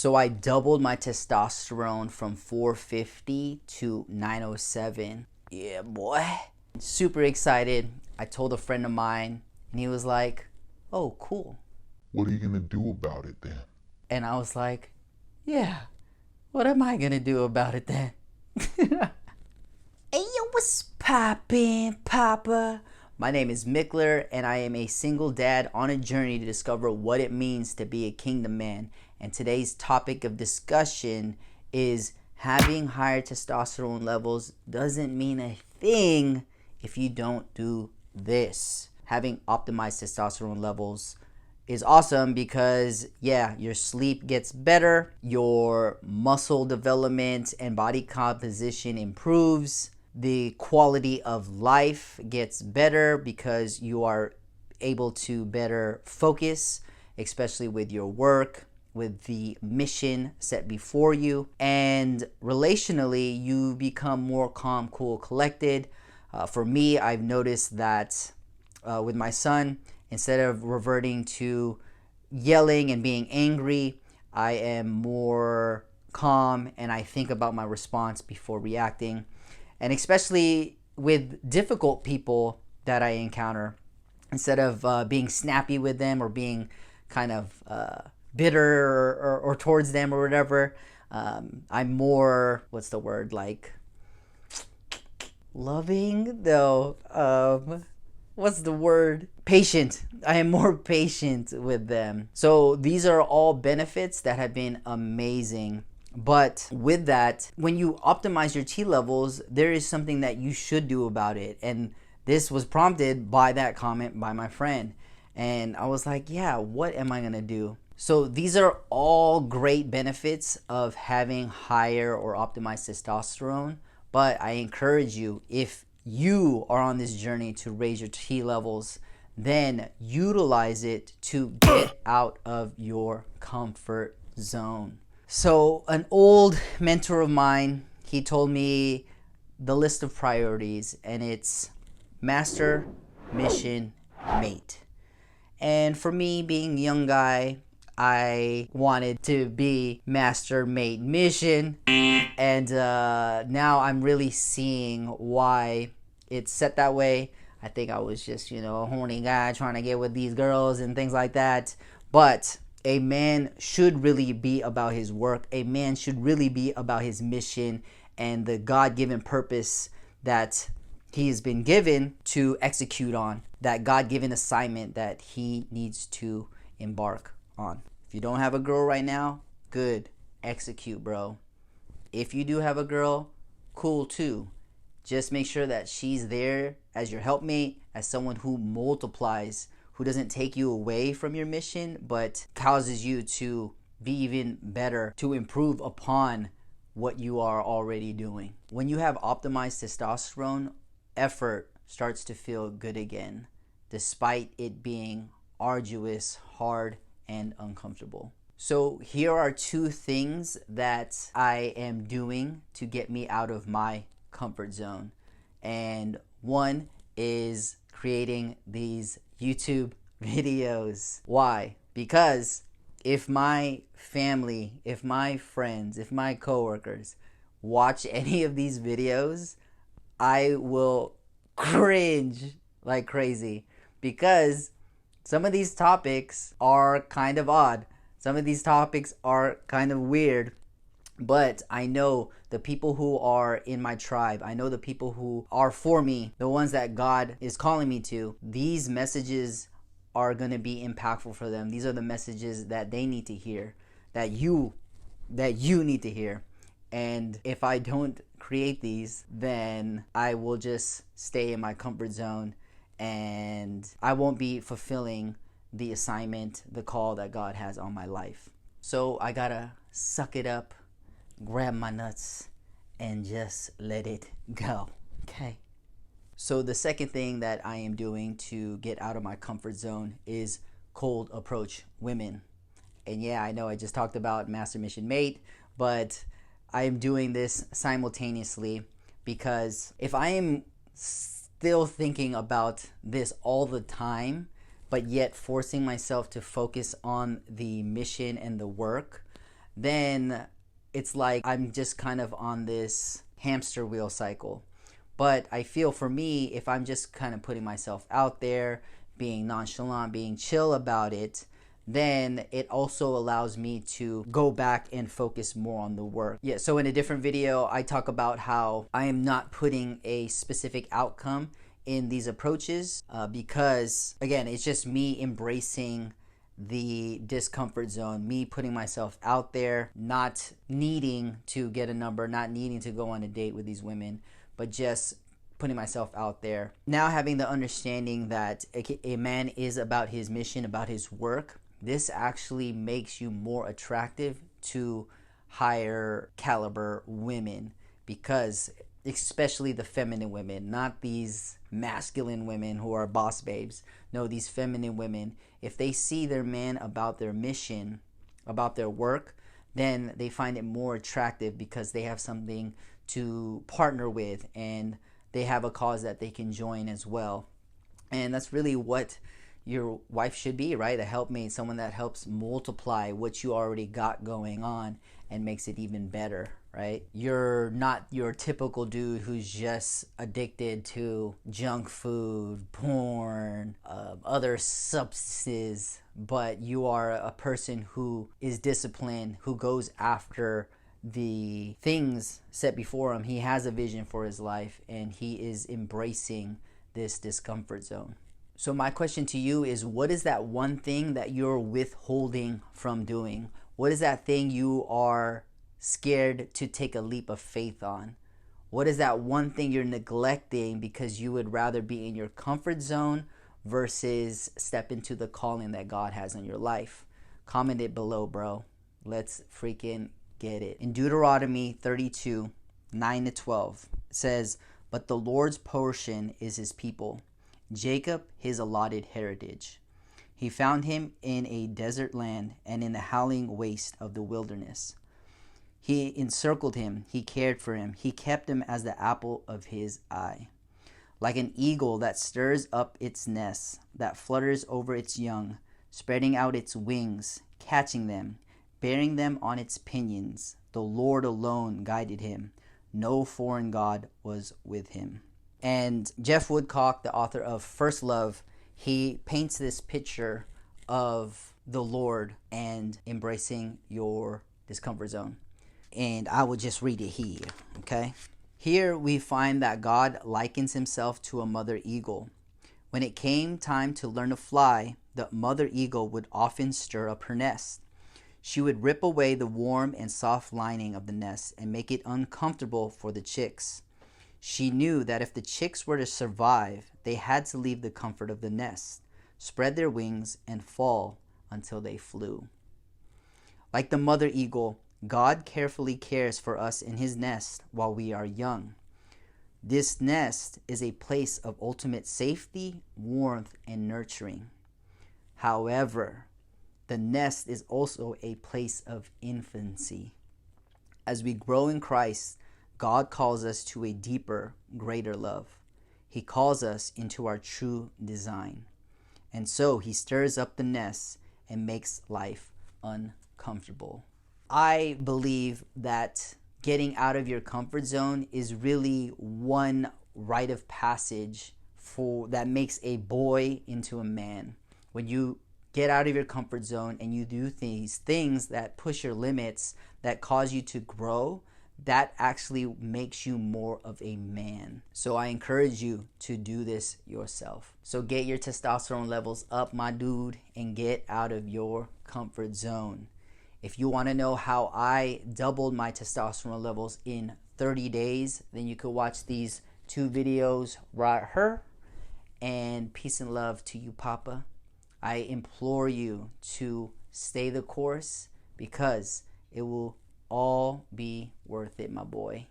So I doubled my testosterone from 450 to 907. Yeah, boy. Super excited. I told a friend of mine, and he was like, oh, cool. What are you going to do about it then? And I was like, yeah, what am I going to do about it then? Hey, yo, what's poppin', Papa? My name is Mickler, and I am a single dad on a journey to discover what it means to be a kingdom man. And today's topic of discussion is having higher testosterone levels doesn't mean a thing if you don't do this. Having optimized testosterone levels is awesome because, yeah, your sleep gets better, your muscle development and body composition improves, the quality of life gets better because you are able to better focus, especially with your work, with the mission set before you. And relationally, you become more calm, cool, collected. For me, I've noticed that with my son, instead of reverting to yelling and being angry, I am more calm and I think about my response before reacting. And especially with difficult people that I encounter, instead of being snappy with them or being kind of bitter or towards them or whatever, I'm more, what's the word, like loving though. What's the word? Patient. I am more patient with them. So these are all benefits that have been amazing. But with that, when you optimize your T levels, there is something that you should do about it. And this was prompted by that comment by my friend. And I was like, yeah, what am I going to do? So these are all great benefits of having higher or optimized testosterone. But I encourage you, if you are on this journey to raise your T levels, then utilize it to get out of your comfort zone. So an old mentor of mine, he told me the list of priorities, and it's master, mission, mate. And for me, being a young guy, I wanted to be master, mate, mission. And now I'm really seeing why it's set that way. I think I was just, a horny guy trying to get with these girls and things like that. But a man should really be about his work. A man should really be about his mission and the God-given purpose that he has been given to execute on, that God-given assignment that he needs to embark on. If you don't have a girl right now, good. Execute, bro. If you do have a girl, cool too. Just make sure that she's there as your helpmate, as someone who multiplies, who doesn't take you away from your mission, but causes you to be even better, to improve upon what you are already doing. When you have optimized testosterone, effort starts to feel good again, despite it being arduous, hard, and uncomfortable. So here are two things that I am doing to get me out of my comfort zone. And one is creating these YouTube videos. Why? Because if my family, if my friends, if my coworkers watch any of these videos, I will cringe like crazy, because some of these topics are kind of odd. Some of these topics are kind of weird, but I know the people who are in my tribe, I know the people who are for me, the ones that God is calling me to, these messages are going to be impactful for them. These are the messages that they need to hear, that you need to hear. And if I don't create these, then I will just stay in my comfort zone and I won't be fulfilling the assignment, the call that God has on my life. So I gotta suck it up, grab my nuts, and just let it go. Okay. So the second thing that I am doing to get out of my comfort zone is cold approach women. And yeah, I know I just talked about master, mission, mate, but I am doing this simultaneously because if I am still thinking about this all the time, but yet forcing myself to focus on the mission and the work, then it's like I'm just kind of on this hamster wheel cycle. But I feel for me, if I'm just kind of putting myself out there, being nonchalant, being chill about it, then it also allows me to go back and focus more on the work. Yeah, so in a different video, I talk about how I am not putting a specific outcome in these approaches because, again, it's just me embracing the discomfort zone, me putting myself out there, not needing to get a number, not needing to go on a date with these women, but just putting myself out there. Now having the understanding that a man is about his mission, about his work, this actually makes you more attractive to higher caliber women, because especially the feminine women, not these masculine women who are boss babes. No, these feminine women, if they see their man about their mission, about their work, then they find it more attractive because they have something to partner with and they have a cause that they can join as well. And that's really what your wife should be, right? A helpmate, someone that helps multiply what you already got going on and makes it even better, right? You're not your typical dude who's just addicted to junk food, porn, other substances, but you are a person who is disciplined, who goes after the things set before him. He has a vision for his life and he is embracing this discomfort zone. So my question to you is, what is that one thing that you're withholding from doing? What is that thing you are scared to take a leap of faith on? What is that one thing you're neglecting because you would rather be in your comfort zone versus step into the calling that God has on your life? Comment it below, bro. Let's freaking get it. In Deuteronomy 32, 9-12, it says, "But the Lord's portion is his people, Jacob his allotted heritage. He found him in a desert land and in the howling waste of the wilderness. He encircled him, he cared for him, he kept him as the apple of his eye. Like an eagle that stirs up its nest, that flutters over its young, spreading out its wings, catching them, bearing them on its pinions. The Lord alone guided him. No foreign god was with him." And Jeff Woodcock, the author of First Love, he paints this picture of the Lord and embracing your discomfort zone. And I will just read it here, okay? Here we find that God likens himself to a mother eagle. When it came time to learn to fly, the mother eagle would often stir up her nest. She would rip away the warm and soft lining of the nest and make it uncomfortable for the chicks. She knew that if the chicks were to survive, they had to leave the comfort of the nest, spread their wings, and fall until they flew. Like the mother eagle, God carefully cares for us in his nest while we are young. This nest is a place of ultimate safety, warmth, and nurturing. However, the nest is also a place of infancy. As we grow in Christ, God calls us to a deeper, greater love. He calls us into our true design. And so he stirs up the nest and makes life uncomfortable. I believe that getting out of your comfort zone is really one rite of passage that makes a boy into a man. When you get out of your comfort zone and you do these things that push your limits, that cause you to grow, that actually makes you more of a man. So I encourage you to do this yourself. So get your testosterone levels up, my dude, and get out of your comfort zone. If you want to know how I doubled my testosterone levels in 30 days, then you could watch these 2 videos right here. And peace and love to you, Papa. I implore you to stay the course because it will all be worth it, my boy.